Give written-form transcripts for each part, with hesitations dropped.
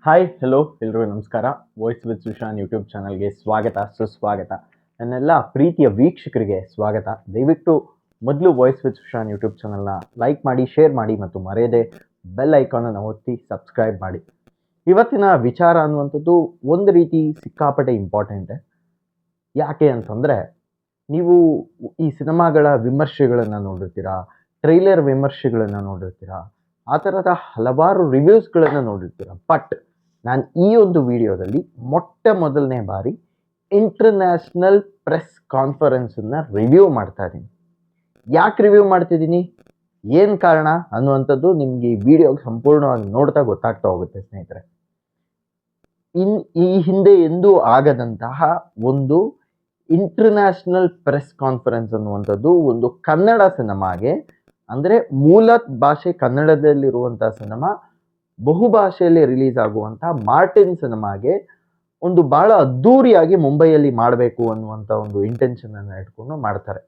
Hi hello ಎಲ್ರಿಗೂ ನಮಸ್ಕಾರ. Voice with Sushan YouTube ಚಾನಲ್ಗೆ ಸ್ವಾಗತ ಸುಸ್ವಾಗತ. ನನ್ನೆಲ್ಲ ಪ್ರೀತಿಯ ವೀಕ್ಷಕರಿಗೆ ಸ್ವಾಗತ. ದಯವಿಟ್ಟು ಮೊದಲು ವಾಯ್ಸ್ ವಿತ್ ಸುಶಾನ್ ಯೂಟ್ಯೂಬ್ ಚಾನಲ್ನ ಲೈಕ್ ಮಾಡಿ, ಶೇರ್ ಮಾಡಿ ಮತ್ತು ಮರೆಯದೆ ಬೆಲ್ ಐಕಾನನ್ನು ಒತ್ತಿ ಸಬ್ಸ್ಕ್ರೈಬ್ ಮಾಡಿ. ಇವತ್ತಿನ ವಿಚಾರ ಅನ್ನುವಂಥದ್ದು ಒಂದು ರೀತಿ ಸಿಕ್ಕಾಪಟ್ಟೆ ಇಂಪಾರ್ಟೆಂಟ್. ಯಾಕೆ ಅಂತಂದರೆ, ನೀವು ಈ ಸಿನಿಮಾಗಳ ವಿಮರ್ಶೆಗಳನ್ನು ನೋಡಿರ್ತೀರಾ, ಟ್ರೈಲರ್ ವಿಮರ್ಶೆಗಳನ್ನು ನೋಡಿರ್ತೀರಾ, ಆ ಥರದ ಹಲವಾರು ರಿವ್ಯೂಸ್ಗಳನ್ನು ನೋಡಿರ್ತೀರ. ಬಟ್ ನಾನು ಈ ಒಂದು ವಿಡಿಯೋದಲ್ಲಿ ಮೊಟ್ಟ ಮೊದಲನೇ ಬಾರಿ ಇಂಟರ್ನ್ಯಾಷನಲ್ ಪ್ರೆಸ್ ಕಾನ್ಫರೆನ್ಸನ್ನು ರಿವ್ಯೂ ಮಾಡ್ತಾ ಇದ್ದೀನಿ. ಯಾಕೆ ರಿವ್ಯೂ ಮಾಡ್ತಿದ್ದೀನಿ, ಏನು ಕಾರಣ ಅನ್ನುವಂಥದ್ದು ನಿಮಗೆ ಈ ವಿಡಿಯೋಗೆ ಸಂಪೂರ್ಣವಾಗಿ ನೋಡ್ತಾ ಗೊತ್ತಾಗ್ತಾ ಹೋಗುತ್ತೆ ಸ್ನೇಹಿತರೆ. ಈ ಹಿಂದೆ ಎಂದೂ ಆಗದಂತಹ ಒಂದು ಇಂಟರ್ನ್ಯಾಷನಲ್ ಪ್ರೆಸ್ ಕಾನ್ಫರೆನ್ಸ್ ಅನ್ನುವಂಥದ್ದು ಒಂದು ಕನ್ನಡ ಸಿನಿಮಾಗೆ, ಅಂದರೆ ಮೂಲ ಭಾಷೆ ಕನ್ನಡದಲ್ಲಿರುವಂಥ ಸಿನಿಮಾ ಬಹುಭಾಷೆಯಲ್ಲಿ ರಿಲೀಸ್ ಆಗುವಂಥ ಮಾರ್ಟಿನ್ ಸಿನಿಮಾಗೆ ಒಂದು ಭಾಳ ಅದ್ಧೂರಿಯಾಗಿ ಮುಂಬೈಯಲ್ಲಿ ಮಾಡಬೇಕು ಅನ್ನುವಂಥ ಒಂದು ಇಂಟೆನ್ಷನನ್ನು ಇಟ್ಕೊಂಡು ಮಾಡ್ತಾರೆ.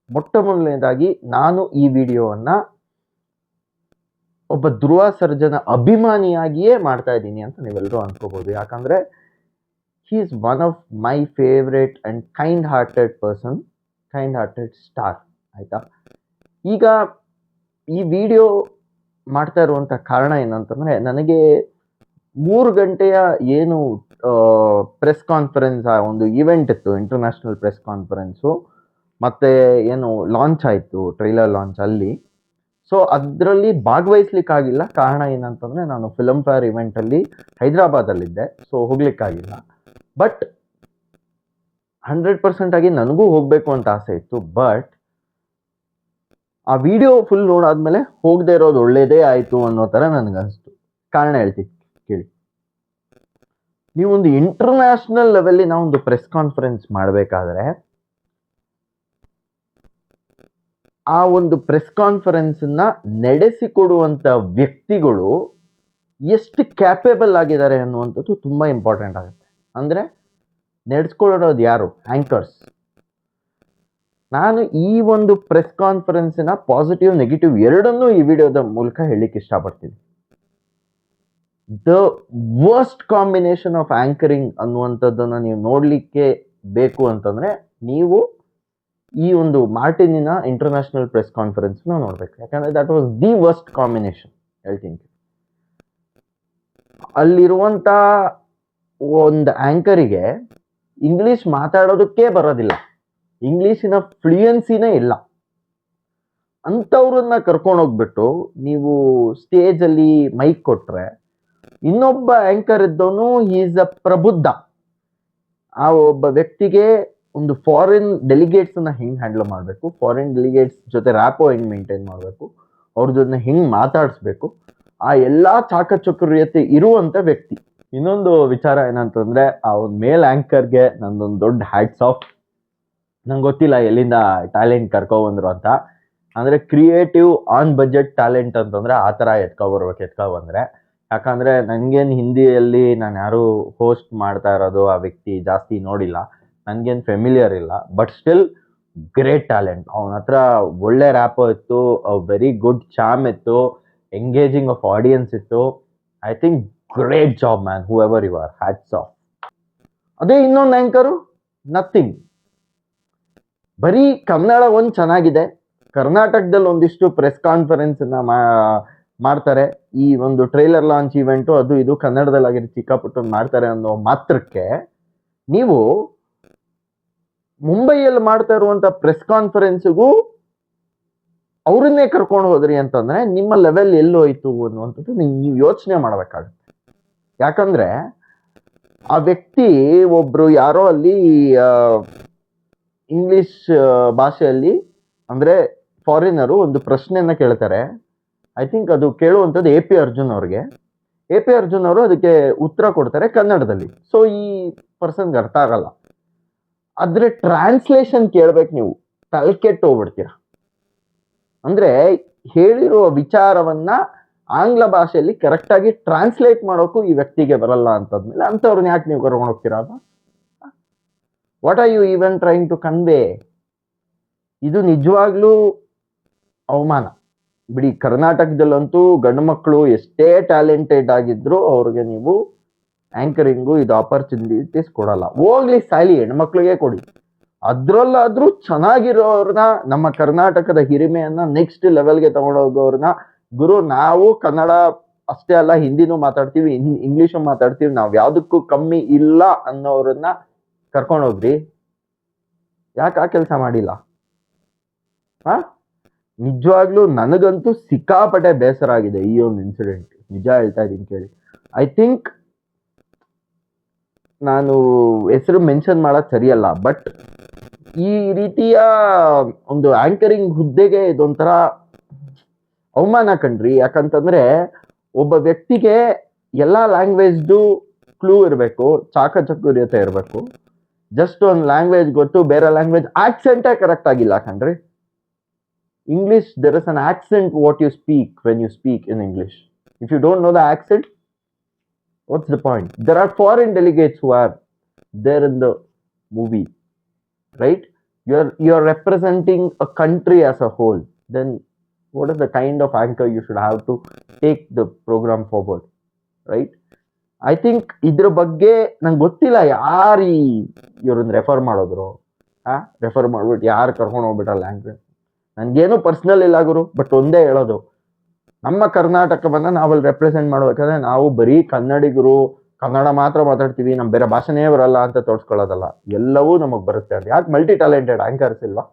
ಮೊಟ್ಟ ಮೊದಲನೇದಾಗಿ ನಾನು ಈ ವಿಡಿಯೋವನ್ನು ಒಬ್ಬ ಧ್ರುವ ಸರ್ಜನ ಅಭಿಮಾನಿಯಾಗಿಯೇ ಮಾಡ್ತಾ ಇದ್ದೀನಿ ಅಂತ ನೀವೆಲ್ಲರೂ ಅನ್ಕೋಬೋದು. ಯಾಕಂದರೆ he is one of my favourite and kind hearted person, kind hearted star. ಆಯಿತಾ, ಈಗ ಈ ವಿಡಿಯೋ ಮಾಡ್ತಾ ಇರುವಂಥ ಕಾರಣ ಏನಂತಂದರೆ, ನನಗೆ 3 ಗಂಟೆಯ ಏನು ಪ್ರೆಸ್ ಕಾನ್ಫರೆನ್ಸ್, ಒಂದು ಈವೆಂಟ್ ಇತ್ತು, ಇಂಟರ್ನ್ಯಾಷನಲ್ ಪ್ರೆಸ್ ಕಾನ್ಫರೆನ್ಸು, ಮತ್ತು ಏನು ಲಾಂಚ್ ಆಯಿತು, ಟ್ರೈಲರ್ ಲಾಂಚ್ ಅಲ್ಲಿ. ಸೊ ಅದರಲ್ಲಿ ಭಾಗವಹಿಸ್ಲಿಕ್ಕಾಗಿಲ್ಲ. ಕಾರಣ ಏನಂತಂದರೆ, ನಾನು ಫಿಲಮ್ ಫೇರ್ ಇವೆಂಟಲ್ಲಿ ಹೈದರಾಬಾದಲ್ಲಿದ್ದೆ, ಸೊ ಹೋಗ್ಲಿಕ್ಕಾಗಿಲ್ಲ. ಬಟ್ 100% ಆಗಿ ನನಗೂ ಹೋಗಬೇಕು ಅಂತ ಆಸೆ ಇತ್ತು. ಬಟ್ ಆ ವಿಡಿಯೋ ಫುಲ್ ನೋಡಾದ್ಮೇಲೆ ಹೋಗದೆ ಇರೋದು ಒಳ್ಳೇದೇ ಆಯಿತು ಅನ್ನೋ ಥರ ನನಗನ್ನಿಸ್ತು. ಕಾರಣ ಹೇಳ್ತೀನಿ ಕೇಳಿ. ನೀವೊಂದು ಇಂಟರ್ನ್ಯಾಷನಲ್ ಲೆವೆಲ್ಲಿನ ಒಂದು ಪ್ರೆಸ್ ಕಾನ್ಫರೆನ್ಸ್ ಮಾಡಬೇಕಾದ್ರೆ, ಆ ಒಂದು ಪ್ರೆಸ್ ಕಾನ್ಫರೆನ್ಸನ್ನು ನಡೆಸಿಕೊಡುವಂಥ ವ್ಯಕ್ತಿಗಳು ಎಷ್ಟು ಕ್ಯಾಪೇಬಲ್ ಆಗಿದ್ದಾರೆ ಅನ್ನುವಂಥದ್ದು ತುಂಬ ಇಂಪಾರ್ಟೆಂಟ್ ಆಗುತ್ತೆ. ಅಂದರೆ ನಡೆಸ್ಕೊಳ್ಳೋದು ಯಾರು? ಆ್ಯಂಕರ್ಸ್. ನಾನು ಈ ಒಂದು ಪ್ರೆಸ್ ಕಾನ್ಫರೆನ್ಸಿನ ಪಾಸಿಟಿವ್ ನೆಗೆಟಿವ್ ಎರಡನ್ನೂ ಈ ವಿಡಿಯೋದ ಮೂಲಕ ಹೇಳಲಿಕ್ಕೆ ಇಷ್ಟಪಡ್ತೀನಿ. The worst combination of anchoring ಅನ್ನುವಂಥದ್ದನ್ನು ನೀವು ನೋಡಲಿಕ್ಕೆ ಬೇಕು ಅಂತಂದರೆ, ನೀವು ಈ ಒಂದು ಮಾರ್ಟಿನಿನ ಇಂಟರ್ನ್ಯಾಷನಲ್ ಪ್ರೆಸ್ ಕಾನ್ಫರೆನ್ಸ್ನ ನೋಡಬೇಕು. ಯಾಕಂದರೆ that was the worst combination. ಹೇಳ್ತೀನಿ, ಅಲ್ಲಿರುವಂಥ ಒಂದು ಆ್ಯಂಕರಿಗೆ ಇಂಗ್ಲೀಷ್ ಮಾತಾಡೋದಕ್ಕೆ ಬರೋದಿಲ್ಲ, ಇಂಗ್ಲೀಷಿನ ಫ್ಲೂಯೆನ್ಸಿನೇ ಇಲ್ಲ. ಅಂಥವ್ರನ್ನ ಕರ್ಕೊಂಡೋಗ್ಬಿಟ್ಟು ನೀವು ಸ್ಟೇಜಲ್ಲಿ ಮೈಕ್ ಕೊಟ್ಟರೆ, ಇನ್ನೊಬ್ಬ ಆ್ಯಂಕರ್ ಇದ್ದವನು ಈಸ್ ಅ ಪ್ರಬುದ್ಧ. ಆ ಒಬ್ಬ ವ್ಯಕ್ತಿಗೆ ಒಂದು ಫಾರಿನ್ ಡೆಲಿಗೇಟ್ಸನ್ನು ಹೆಂಗೆ ಹ್ಯಾಂಡಲ್ ಮಾಡಬೇಕು, ಫಾರಿನ್ ಡೆಲಿಗೇಟ್ಸ್ ಜೊತೆ ರ್ಯಾಪೋ ಹೆಂಗೆ ಮೇಂಟೈನ್ ಮಾಡಬೇಕು, ಅವ್ರ ಜೊತೆ ಹೆಂಗೆ ಮಾತಾಡಿಸ್ಬೇಕು, ಆ ಎಲ್ಲ ಚಾಕಚಕ್ರಿಯತೆ ಇರುವಂಥ ವ್ಯಕ್ತಿ. ಇನ್ನೊಂದು ವಿಚಾರ ಏನಂತಂದರೆ, ಆ ಒಂದು ಮೇಲ್ ಆ್ಯಂಕರ್ಗೆ ನಂದೊಂದು ದೊಡ್ಡ ಹ್ಯಾಟ್ಸ್ ಆಫ್. ನಂಗೆ ಗೊತ್ತಿಲ್ಲ ಎಲ್ಲಿಂದ ಟ್ಯಾಲೆಂಟ್ ಕರ್ಕೊಬಂದ್ರು ಅಂತ. ಅಂದರೆ ಕ್ರಿಯೇಟಿವ್ ಆನ್ ಬಜೆಟ್ ಟ್ಯಾಲೆಂಟ್ ಅಂತಂದರೆ ಆ ಥರ ಎತ್ಕೊಬಂದರೆ. ಯಾಕಂದರೆ ನನಗೇನು ಹಿಂದಿಯಲ್ಲಿ ನಾನು ಯಾರು ಹೋಸ್ಟ್ ಮಾಡ್ತಾ ಇರೋದು ಆ ವ್ಯಕ್ತಿ ಜಾಸ್ತಿ ನೋಡಿಲ್ಲ, ನನಗೇನು ಫೆಮಿಲಿಯರ್ ಇಲ್ಲ. But still great talent. ಅವನ ಹತ್ರ ಒಳ್ಳೆ ರ್ಯಾಪೋ ಇತ್ತು, ವೆರಿ ಗುಡ್ ಚಾಮ್ ಇತ್ತು, ಎಂಗೇಜಿಂಗ್ ಆಫ್ ಆಡಿಯನ್ಸ್ ಇತ್ತು. I think great job man, whoever you are, hats off. ಅದೇ ಇನ್ನೊಂದು ಆ್ಯಂಕರು ನಥಿಂಗ್. ಬರೀ ಕನ್ನಡ ಒಂದು ಚೆನ್ನಾಗಿದೆ, ಕರ್ನಾಟಕದಲ್ಲಿ ಒಂದಿಷ್ಟು ಪ್ರೆಸ್ ಕಾನ್ಫರೆನ್ಸನ್ನು ಮಾಡ್ತಾರೆ, ಈ ಒಂದು ಟ್ರೈಲರ್ ಲಾಂಚ್ ಇವೆಂಟು ಅದು ಇದು ಕನ್ನಡದಲ್ಲಾಗಿರೋ ಚಿಕ್ಕಪುಟ್ಟು ಮಾಡ್ತಾರೆ ಅನ್ನೋ ಮಾತ್ರಕ್ಕೆ ನೀವು ಮುಂಬೈಯಲ್ಲಿ ಮಾಡ್ತಾ ಇರುವಂಥ ಪ್ರೆಸ್ ಕಾನ್ಫರೆನ್ಸಿಗೂ ಅವ್ರನ್ನೇ ಕರ್ಕೊಂಡು ಹೋದ್ರಿ ಅಂತಂದರೆ ನಿಮ್ಮ ಲೆವೆಲ್ ಎಲ್ಲೋಯ್ತು ಅನ್ನುವಂಥದ್ದು ನೀವು ಯೋಚನೆ ಮಾಡಬೇಕಾಗುತ್ತೆ. ಯಾಕಂದರೆ ಆ ವ್ಯಕ್ತಿ ಒಬ್ಬರು ಯಾರೋ ಅಲ್ಲಿ ಇಂಗ್ಲಿಷ್ ಭಾಷೆಯಲ್ಲಿ, ಅಂದರೆ ಫಾರಿನರು ಒಂದು ಪ್ರಶ್ನೆಯನ್ನು ಕೇಳ್ತಾರೆ. ಐ ಥಿಂಕ್ ಅದು ಕೇಳುವಂಥದ್ದು ಎ ಪಿ ಅರ್ಜುನ್ ಅವ್ರಿಗೆ. ಎ ಪಿ ಅರ್ಜುನ್ ಅವರು ಅದಕ್ಕೆ ಉತ್ತರ ಕೊಡ್ತಾರೆ ಕನ್ನಡದಲ್ಲಿ. ಸೊ ಈ ಪರ್ಸನ್ಗೆ ಅರ್ಥ ಆಗಲ್ಲ. ಆದರೆ ಟ್ರಾನ್ಸ್ಲೇಷನ್ ಕೇಳ್ಬೇಕು, ನೀವು ತಲೆಕೆಟ್ಟು ಹೋಗ್ಬಿಡ್ತೀರ. ಅಂದರೆ ಹೇಳಿರುವ ವಿಚಾರವನ್ನು ಆಂಗ್ಲ ಭಾಷೆಯಲ್ಲಿ ಕರೆಕ್ಟಾಗಿ ಟ್ರಾನ್ಸ್ಲೇಟ್ ಮಾಡೋಕ್ಕೂ ಈ ವ್ಯಕ್ತಿಗೆ ಬರಲ್ಲ ಅಂತಂದ್ಮೇಲೆ ಅಂಥವ್ರನ್ನ ಯಾಕೆ ನೀವು ಕರ್ಕೊಂಡು ಹೋಗ್ತೀರಾ? What are you even trying to convey? ಇದು ನಿಜವಾಗ್ಲೂ ಅವಮಾನ. ಬಿಡಿ, ಕರ್ನಾಟಕದಲ್ಲಂತೂ ಗಂಡು ಮಕ್ಕಳು ಎಷ್ಟೇ ಟ್ಯಾಲೆಂಟೆಡ್ ಆಗಿದ್ರು ಅವ್ರಿಗೆ ನೀವು ಆಂಕರಿಂಗು ಇದು ಆಪರ್ಚುನಿಟೀಸ್ ಕೊಡಲ್ಲ. ಹೋಗ್ಲಿ ಸಾಲಿ, ಹೆಣ್ಮಕ್ಳಿಗೆ ಕೊಡಿ. ಅದ್ರಲ್ಲಾದ್ರೂ ಚೆನ್ನಾಗಿರೋರ್ನ, ನಮ್ಮ ಕರ್ನಾಟಕದ ಹಿರಿಮೆಯನ್ನ ನೆಕ್ಸ್ಟ್ ಲೆವೆಲ್ಗೆ ತಗೊಂಡೋಗೋರ್ನ, ಗುರು ನಾವು ಕನ್ನಡ ಅಷ್ಟೇ ಅಲ್ಲ ಹಿಂದಿನೂ ಮಾತಾಡ್ತೀವಿ, ಇಂಗ್ಲಿಷು ಮಾತಾಡ್ತೀವಿ, ನಾವ್ ಯಾವ್ದಕ್ಕೂ ಕಮ್ಮಿ ಇಲ್ಲ ಅನ್ನೋರನ್ನ ಕರ್ಕೊಂಡೋಗ್ರಿ. ಯಾಕೆ ಆ ಕೆಲಸ ಮಾಡಿಲ್ಲ? ಹಾ, ನಿಜವಾಗ್ಲೂ ನನಗಂತೂ ಸಿಕ್ಕಾಪಟ್ಟೆ ಬೇಸರ ಆಗಿದೆ ಈ ಒಂದು ಇನ್ಸಿಡೆಂಟ್. ನಿಜ ಹೇಳ್ತಾ ಇದೀನಿ ಕೇಳಿ. ಐ ಥಿಂಕ್ ನಾನು ಹೆಸರು ಮೆನ್ಷನ್ ಮಾಡೋದು ಸರಿಯಲ್ಲ, ಬಟ್ ಈ ರೀತಿಯ ಒಂದು ಆಂಕರಿಂಗ್ ಹುದ್ದೆಗೆ ಇದೊಂಥರ ಅವಮಾನ ಕಣ್ರಿ. ಯಾಕಂತಂದ್ರೆ ಒಬ್ಬ ವ್ಯಕ್ತಿಗೆ ಎಲ್ಲಾ ಲ್ಯಾಂಗ್ವೇಜ್ದು ಕ್ಲೂ ಇರಬೇಕು, ಚಾಕಚಕ್ಯತೆ ಇರಬೇಕು. ಜಸ್ಟ್ ಒಂದು ಲ್ಯಾಂಗ್ವೇಜ್ ಗೊತ್ತು, ಬೇರೆ ಲ್ಯಾಂಗ್ವೇಜ್ ಆಕ್ಸೆಂಟೇ ಕರೆಕ್ಟ್ ಆಗಿಲ್ಲ ಕಣ್ರಿ. English, there is an accent what you speak when you speak in English. If you don't know the accent, what's the point? There are foreign delegates who are there in the movie, right? You're representing a country as a whole. Then what is the kind of anchor you should have to take the program forward, right? I think ಇದ್ರ ಬಗ್ಗೆ ನಂಗೆ ಗೊತ್ತಿಲ್ಲ ಯಾರು ಇವ್ರನ್ನ refer ಮಾಡಿದ್ರು. Refer ಮಾಡ್ಬಿಟ್ಟು ಯಾರು ಕರ್ಕೊಂಡು ಹೋಗ್ಬಿಟ್ಟ ಲ್ಯಾಂಗ್ವೇಜ್. ನನ್ಗೇನು ಪರ್ಸನಲ್ ಇಲ್ಲ ಗುರು, ಬಟ್ ಒಂದೇ ಹೇಳೋದು, ನಮ್ಮ ಕರ್ನಾಟಕವನ್ನ ನಾವಲ್ಲಿ ರೆಪ್ರೆಸೆಂಟ್ ಮಾಡ್ಬೇಕಾದ್ರೆ ನಾವು ಬರೀ ಕನ್ನಡಿಗರು, ಕನ್ನಡ ಮಾತ್ರ ಮಾತಾಡ್ತೀವಿ, ನಮ್ ಬೇರೆ ಭಾಷೆನೇ ಬರಲ್ಲ ಅಂತ ತೋರ್ಸ್ಕೊಳ್ಳೋದಲ್ಲ. ಎಲ್ಲವೂ ನಮಗ್ ಬರುತ್ತೆ. ಅದು ಯಾಕೆ ಮಲ್ಟಿ ಟ್ಯಾಲೆಂಟೆಡ್ ಆಂಕರ್ಸ್ ಇಲ್ವಾ?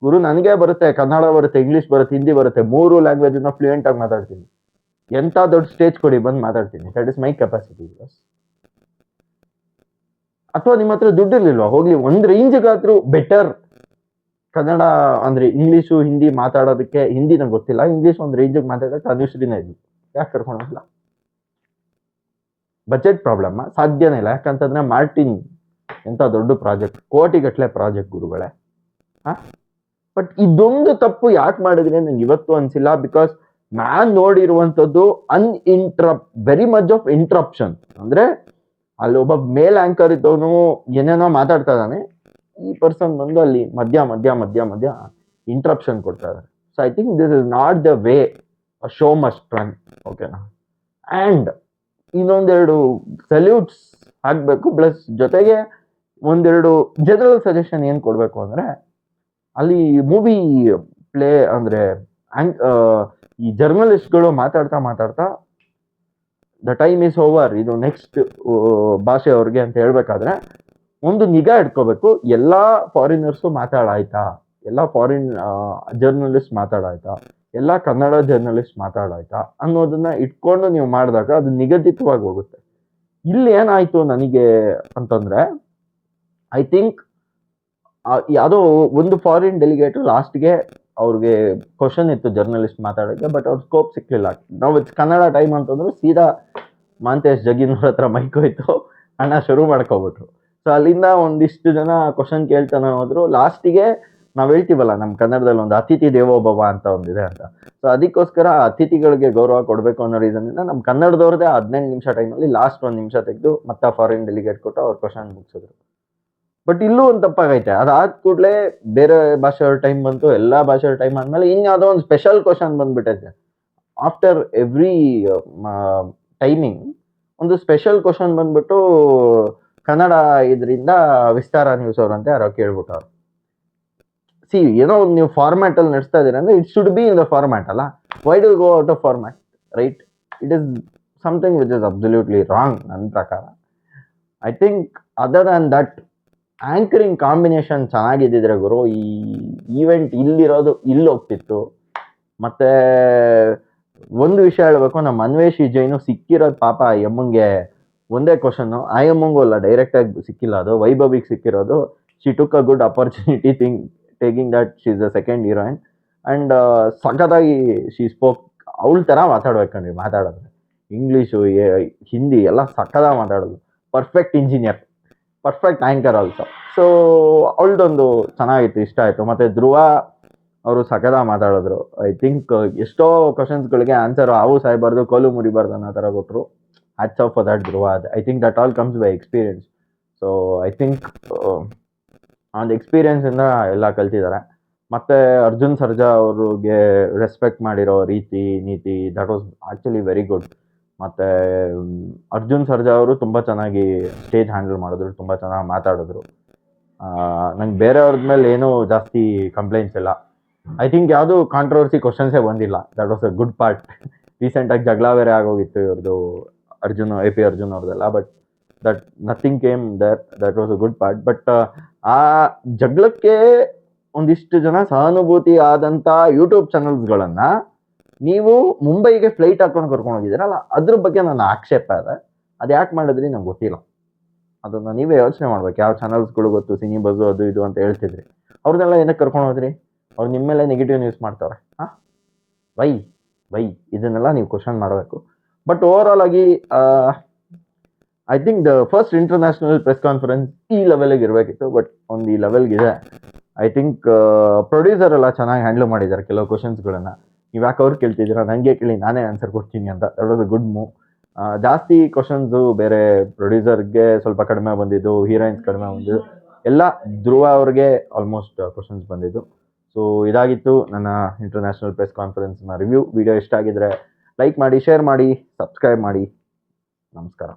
ಗುರು, ನನಗೆ ಬರುತ್ತೆ, ಕನ್ನಡ ಬರುತ್ತೆ, ಇಂಗ್ಲಿಷ್ ಬರುತ್ತೆ, ಹಿಂದಿ ಬರುತ್ತೆ, 3 ಲ್ಯಾಂಗ್ವೇಜ್ ಫ್ಲೂಯೆಂಟ್ ಆಗಿ ಮಾತಾಡ್ತೀನಿ. ಎಂತ ದೊಡ್ಡ ಸ್ಟೇಜ್ ಕೊಡಿ, ಬಂದು ಮಾತಾಡ್ತೀನಿ. That is my capacity. ಅಥವಾ ನಿಮ್ಮ ಹತ್ರ ದುಡ್ಡು ಇರ್ಲಿಲ್ವಾ? ಹೋಗ್ಲಿ, ಒಂದ್ ರೇಂಜ್ಗಾದ್ರೂ ಬೆಟರ್ ಕನ್ನಡ ಅಂದ್ರೆ ಇಂಗ್ಲಿಷು ಹಿಂದಿ ಮಾತಾಡೋದಕ್ಕೆ. ಹಿಂದಿ ನಂಗೆ ಗೊತ್ತಿಲ್ಲ, ಇಂಗ್ಲಿಷ್ ಒಂದು ರೇಂಜಿಗೆ ಮಾತಾಡೋಕೆ ಅನುಶ್ರೀನೇ ಇದ್ವಿ. ಯಾಕೆ ಕರ್ಕೊಂಡೋಗಿಲ್ಲ? Budget problem? ಸಾಧ್ಯನೇ ಇಲ್ಲ. ಯಾಕಂತಂದ್ರೆ ಮಾರ್ಟಿನ್ ಎಂತ ದೊಡ್ಡ ಪ್ರಾಜೆಕ್ಟ್, ಕೋಟಿಗಟ್ಲೆ ಪ್ರಾಜೆಕ್ಟ್ ಗುರುಗಳೇ. ಬಟ್ ಇದೊಂದು ತಪ್ಪು ಯಾಕೆ ಮಾಡಿದ್ರೆ ನಂಗೆ ಇವತ್ತು ಅನ್ಸಿಲ್ಲ. ಬಿಕಾಸ್ ನಾನ್ ನೋಡಿರುವಂತದ್ದು ವೆರಿ ಮಚ್ ಆಫ್ ಇಂಟ್ರಪ್ಷನ್. ಅಂದ್ರೆ ಅಲ್ಲಿ ಒಬ್ಬ ಮೇಲ್ ಆಂಕರ್ ಇದ್ದವನು ಏನೇನೋ ಮಾತಾಡ್ತಾ ಇದ್ದಾನೆ, ಈ ಪರ್ಸನ್ ಬಂದು ಅಲ್ಲಿ ಮಧ್ಯ ಮಧ್ಯ ಮಧ್ಯ ಮಧ್ಯ ಇಂಟ್ರಪ್ಷನ್ ಕೊಡ್ತಾ ಇದ್ದಾರೆ. So I think this is not the way a show must run. ಓಕೆನಾ? ಅಂಡ್ ಇನ್ನೊಂದೆರಡು ಸಲ್ಯೂಟ್ಸ್ ಹಾಕ್ಬೇಕು. ಪ್ಲಸ್ ಜೊತೆಗೆ ಒಂದೆರಡು ಜನರಲ್ ಸಜೆಷನ್ ಏನ್ ಕೊಡ್ಬೇಕು ಅಂದ್ರೆ, ಅಲ್ಲಿ ಮೂವಿ ಪ್ಲೇ ಅಂದ್ರೆ ಈ ಜರ್ನಲಿಸ್ಟ್ಗಳು ಮಾತಾಡ್ತಾ ಮಾತಾಡ್ತಾ ದ ಟೈಮ್ ಇಸ್ ಓವರ್, ಇದು ನೆಕ್ಸ್ಟ್ ಭಾಷೆಯವ್ರಿಗೆ ಅಂತ ಹೇಳ್ಬೇಕಾದ್ರೆ ಒಂದು ನಿಗಾ ಇಟ್ಕೋಬೇಕು. ಎಲ್ಲಾ ಫಾರಿನರ್ಸು ಮಾತಾಡಾಯ್ತಾ, ಎಲ್ಲಾ ಫಾರಿನ್ ಜರ್ನಲಿಸ್ಟ್ ಮಾತಾಡಾಯ್ತಾ, ಎಲ್ಲಾ ಕನ್ನಡ ಜರ್ನಲಿಸ್ಟ್ ಮಾತಾಡಾಯ್ತಾ ಅನ್ನೋದನ್ನ ಇಟ್ಕೊಂಡು ನೀವು ಮಾಡಿದಾಗ ಅದು ನಿಗದಿತವಾಗಿ ಹೋಗುತ್ತೆ. ಇಲ್ಲಿ ಏನಾಯ್ತು ನನಗೆ ಅಂತಂದ್ರೆ, ಐ ಥಿಂಕ್ ಯಾವುದೋ ಒಂದು ಫಾರಿನ್ ಡೆಲಿಗೇಟ್ ಲಾಸ್ಟ್ಗೆ ಅವ್ರಿಗೆ ಕ್ವಶನ್ ಇತ್ತು ಜರ್ನಲಿಸ್ಟ್ ಮಾತಾಡೋಕ್ಕೆ, ಬಟ್ ಅವ್ರ ಸ್ಕೋಪ್ ಸಿಕ್ಲಿಲ್ಲ. ನಾವು ಕನ್ನಡ ಟೈಮ್ ಅಂತಂದ್ರು ಸೀದಾ ಮಾಂತೇಶ್ ಜಗಿನವ್ರ ಹತ್ರ ಮೈಕ್ ಹೋಯ್ತು, ಅಣ್ಣ ಶುರು ಮಾಡ್ಕೊಬಿಟ್ರು. ಸೊ ಅಲ್ಲಿಂದ ಒಂದಿಷ್ಟು ಜನ ಕ್ವಶನ್ ಕೇಳ್ತಾನೆ ಹೋದ್ರು. ಲಾಸ್ಟಿಗೆ ನಾವ್ ಹೇಳ್ತೀವಲ್ಲ ನಮ್ಮ ಕನ್ನಡದಲ್ಲಿ ಒಂದು ಅತಿಥಿ ದೇವೋಭವ ಅಂತ ಒಂದಿದೆ ಅಂತ. ಸೊ ಅದಕ್ಕೋಸ್ಕರ ಅತಿಥಿಗಳಿಗೆ ಗೌರವ ಕೊಡ್ಬೇಕು ಅನ್ನೋ ರೀಸನ್ ಇಂದ ನಮ್ಮ ಕನ್ನಡದವ್ರದೇ 15 ನಿಮಿಷ ಟೈಮಲ್ಲಿ ಲಾಸ್ಟ್ 1 ನಿಮಿಷ ತೆಗೆದು ಮತ್ತೆ ಫಾರಿನ್ ಡೆಲಿಗೇಟ್ ಕೊಟ್ಟು ಅವ್ರ ಕ್ವಶನ್ ಮುಗಿಸಿದ್ರು. ಬಟ್ ಇಲ್ಲೂ ಒಂದು ತಪ್ಪಾಗೈತೆ. ಅದಾದ ಕೂಡಲೇ ಬೇರೆ ಭಾಷೆಯವ್ರ ಟೈಮ್ ಬಂತು, ಎಲ್ಲಾ ಭಾಷೆಯವ್ರ ಟೈಮ್ ಆದ್ಮೇಲೆ ಇನ್ಯಾವುದೋ ಒಂದು ಸ್ಪೆಷಲ್ ಕ್ವಶನ್ ಬಂದ್ಬಿಟ್ಟೈತೆ. ಆಫ್ಟರ್ ಎವ್ರಿ ಟೈಮಿಂಗ್ ಒಂದು ಸ್ಪೆಷಲ್ ಕ್ವಶನ್ ಬಂದ್ಬಿಟ್ಟು ಕನ್ನಡ ಇದರಿಂದ ವಿಸ್ತಾರ ನ್ಯೂಸ್ ಅವ್ರಂತೆ ಯಾರೋ ಕೇಳ್ಬಿಟ್ಟವ್ರು. ಸಿ, ಏನೋ ಒಂದು ನೀವು ಫಾರ್ಮ್ಯಾಟ್ ಅಲ್ಲಿ ನಡೆಸ್ತಾ ಇದೀರ ಅಂದ್ರೆ it should be in the format ಅಲ್ಲ. Why do go out of format, right? It is something which is absolutely wrong ನನ್ನ ಪ್ರಕಾರ. I think other than that anchoring combination ಚೆನ್ನಾಗಿದ್ದಿದ್ರೆ ಗುರು, ಈ ಈವೆಂಟ್ ಇಲ್ಲಿರೋದು ಇಲ್ಲಿ ಹೋಗ್ತಿತ್ತು. ಮತ್ತೆ ಒಂದು ವಿಷಯ ಹೇಳ್ಬೇಕು, ನಮ್ಮ ಅನ್ವೇಷಿ ಜೈನು ಸಿಕ್ಕಿರೋದು ಪಾಪ ಆ ಎಮ್ಮಂಗೆ ಒಂದೇ ಕ್ವಶನ್. ಆ ಎಮ್ಮಂಗೂ ಅಲ್ಲ, ಡೈರೆಕ್ಟ್ ಆಗಿ ಸಿಕ್ಕಿಲ್ಲ, ಅದು ವೈಭವಿಗೆ ಸಿಕ್ಕಿರೋದು. She took a good opportunity taking that she is a second heroine. And ಸಖತ್ತಾಗಿ ಶಿ ಸ್ಪೋಕ್. ಅವಳ ತರ ಮಾತಾಡ್ಬೇಕಂಡ್ರಿ, ಮಾತಾಡೋದು ಇಂಗ್ಲೀಷು ಹಿಂದಿ ಎಲ್ಲ ಸಖತ್ತಾಗಿ ಮಾತಾಡೋದು. Perfect engineer, perfect anchor also. So ಅವಳದೊಂದು ಚೆನ್ನಾಗಿತ್ತು, ಇಷ್ಟ ಆಯ್ತು. ಮತ್ತೆ ಧ್ರುವ ಅವರು ಸಖತ್ತಾಗಿ ಮಾತಾಡಿದ್ರು. ಐ ಥಿಂಕ್ ಎಷ್ಟೋ ಕ್ವಶನ್ಸ್ಗಳಿಗೆ ಆನ್ಸರ್ ಹಾವು ಸಾಯ್ಬಾರ್ದು ಕೋಲು ಮುರಿಬಾರ್ದು ಅನ್ನೋ ಥರ ಕೊಟ್ಟರು. Hats off for that Dhruva. I think that all comes by experience. So I think ಆ ಒಂದು ಎಕ್ಸ್ಪೀರಿಯನ್ಸ್ ಇಂದ ಎಲ್ಲ ಕಲ್ತಿದ್ದಾರೆ. ಮತ್ತು ಅರ್ಜುನ್ ಸರ್ಜಾ ಅವ್ರಿಗೆ ರೆಸ್ಪೆಕ್ಟ್ ಮಾಡಿರೋ ರೀತಿ ನೀತಿ that was actually very good. ಮತ್ತು ಅರ್ಜುನ್ ಸರ್ಜಾ ಅವರು ತುಂಬ ಚೆನ್ನಾಗಿ ಸ್ಟೇಜ್ ಹ್ಯಾಂಡಲ್ ಮಾಡಿದ್ರು, ತುಂಬ ಚೆನ್ನಾಗಿ ಮಾತಾಡಿದ್ರು. ನಂಗೆ ಬೇರೆಯವ್ರ ಮೇಲೆ ಏನೂ ಜಾಸ್ತಿ ಕಂಪ್ಲೇಂಟ್ಸ್ ಇಲ್ಲ. ಐ ಥಿಂಕ್ ಯಾವುದು ಕಾಂಟ್ರವರ್ಸಿ ಕ್ವಶನ್ಸೇ ಬಂದಿಲ್ಲ. That was a good part. ರೀಸೆಂಟಾಗಿ ಜಗಳ ಬೇರೆ ಆಗೋಗಿತ್ತು ಇವ್ರದ್ದು AP ಅರ್ಜುನ್ ಅವ್ರದ್ದೆಲ್ಲ. But that nothing came that was a good part. But ಆ ಜಗಳಕ್ಕೆ ಒಂದಿಷ್ಟು ಜನ ಸಹಾನುಭೂತಿ ಆದಂಥ ಯೂಟ್ಯೂಬ್ ಚಾನಲ್ಸ್ಗಳನ್ನು ನೀವು ಮುಂಬೈಗೆ ಫ್ಲೈಟ್ ಹಾಕೊಂಡು ಕರ್ಕೊಂಡು ಹೋಗಿದ್ದೀರಲ್ಲ, ಅದ್ರ ಬಗ್ಗೆ ನನ್ನ ಆಕ್ಷೇಪ ಇದೆ. ಅದು ಯಾಕೆ ಮಾಡಿದ್ರಿ ನಂಗೆ ಗೊತ್ತಿಲ್ಲ. ಅದನ್ನು ನೀವೇ ಯೋಚನೆ ಮಾಡ್ಬೇಕು. ಯಾವ ಚಾನಲ್ಸ್ಗಳು ಗೊತ್ತು, ಸಿನಿ ಬಸ್ಸು ಅದು ಇದು ಅಂತ ಹೇಳ್ತಿದ್ರಿ, ಅವ್ರನ್ನೆಲ್ಲ ಏನಕ್ಕೆ ಕರ್ಕೊಂಡು ಹೋದ್ರಿ? ಅವ್ರು ನಿಮ್ಮ ಮೇಲೆ ನೆಗೆಟಿವ್ ನ್ಯೂಸ್ ಮಾಡ್ತಾವ್ರೆ. ವೈ ಇದನ್ನೆಲ್ಲ ನೀವು ಕ್ವಶನ್ ಮಾಡಬೇಕು. ಬಟ್ ಓವರ್ ಆಲ್ ಆಗಿ I think the first international press conference ಈ ಲೆವೆಲ್ಗೆ ಇರಬೇಕಿತ್ತು. ಬಟ್ ಒಂದು ಈ ಲೆವೆಲ್ಗಿದೆ. ಐ ಥಿಂಕ್ ಪ್ರೊಡ್ಯೂಸರ್ ಎಲ್ಲ ಚೆನ್ನಾಗಿ ಹ್ಯಾಂಡಲ್ ಮಾಡಿದ್ದಾರೆ ಕೆಲವು ಕ್ವಶನ್ಸ್ಗಳನ್ನು. ನೀವು ಯಾಕೆ ಅವ್ರು ಕೇಳ್ತಿದ್ದೀರಾ, ನನಗೆ ಕೇಳಿ ನಾನೇ ಆನ್ಸರ್ ಕೊಡ್ತೀನಿ ಅಂತ. That was a good move. ಜಾಸ್ತಿ ಕ್ವಶನ್ಸು ಬೇರೆ ಪ್ರೊಡ್ಯೂಸರ್ಗೆ ಸ್ವಲ್ಪ ಕಡಿಮೆ ಬಂದಿದ್ದು, ಹೀರೋಯಿನ್ಸ್ ಕಡಿಮೆ ಬಂದಿದ್ದು, ಎಲ್ಲ ಧ್ರುವ ಅವ್ರಿಗೆ ಆಲ್ಮೋಸ್ಟ್ ಕ್ವಶನ್ಸ್ ಬಂದಿದ್ದು. ಸೊ ಇದಾಗಿತ್ತು ನನ್ನ ಇಂಟರ್ನ್ಯಾಷನಲ್ ಪ್ರೆಸ್ ಕಾನ್ಫರೆನ್ಸ್ನ ರಿವ್ಯೂ. ವಿಡಿಯೋ ಇಷ್ಟ ಆಗಿದ್ರೆ ಲೈಕ್ ಮಾಡಿ, ಶೇರ್ ಮಾಡಿ, ಸಬ್ಸ್ಕ್ರೈಬ್ ಮಾಡಿ. ನಮಸ್ಕಾರ.